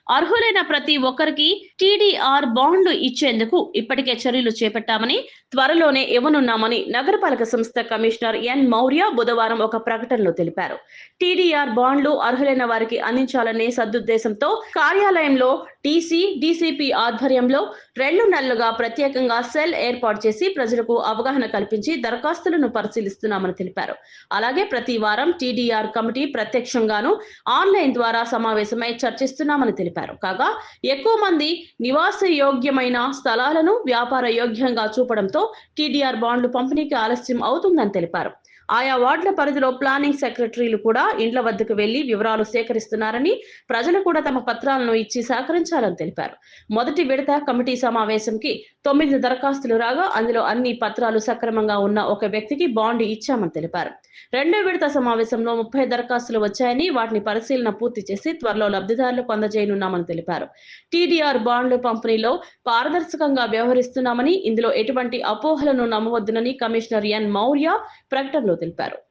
అర్హులైన ప్రతి ఒక్కరికి టీడీఆర్ బాండ్లు ఇచ్చేందుకు ఇప్పటికే చర్యలు చేపట్టామని, త్వరలోనే ఇవ్వనున్నామని నగరపాలక సంస్థ కమిషనర్ ఎన్ మౌర్య బుధవారం ఒక ప్రకటనలో తెలిపారు. టీడీఆర్ బాండ్లు అర్హులైన వారికి అందించాలనే సదుద్దేశంతో కార్యాలయంలో డీసీపీ ఆధ్వర్యంలో 2 నెలలుగా ప్రత్యేకంగా సెల్ ఏర్పాటు చేసి ప్రజలకు అవగాహన కల్పించి దరఖాస్తులను పరిశీలిస్తున్నామని తెలిపారు. అలాగే ప్రతి వారం టీడీఆర్ కమిటీ ప్రత్యక్షంగాను ఆన్లైన్ ద్వారా సమావేశమై చర్చిస్తున్నామని తెలిపారు. కాగా ఎక్కువ మంది నివాస యోగ్యమైన స్థలాలను వ్యాపార యోగ్యంగా చూపడంతో టీడీఆర్ బాండ్లు పంపిణీకి ఆలస్యం అవుతుందని తెలిపారు. ఆయా వార్డుల పరిధిలో ప్లానింగ్ సెక్రటరీలు కూడా ఇండ్ల వద్దకు వెళ్లి వివరాలు సేకరిస్తున్నారని, ప్రజలు కూడా తమ పత్రాలను ఇచ్చి సహకరించాలని తెలిపారు. మొదటి విడత కమిటీ సమావేశంకి 9 దరఖాస్తులు రాగా అందులో అన్ని పత్రాలు సక్రమంగా ఉన్న ఒక వ్యక్తికి బాండ్ ఇచ్చామని తెలిపారు. రెండో విడత సమావేశంలో 30 దరఖాస్తులు వచ్చాయని, వాటిని పరిశీలన పూర్తి చేసి త్వరలో లబ్ధిదారులకు అందజేయనున్నామని తెలిపారు. టీడీఆర్ బాండ్లు పంపిణీలో పారదర్శకంగా వ్యవహరిస్తున్నామని, ఇందులో ఎటువంటి అపోహలను నమ్మవద్దునని కమిషనర్ ఎన్ మౌర్య ప్రకటనలో తెలిపారు.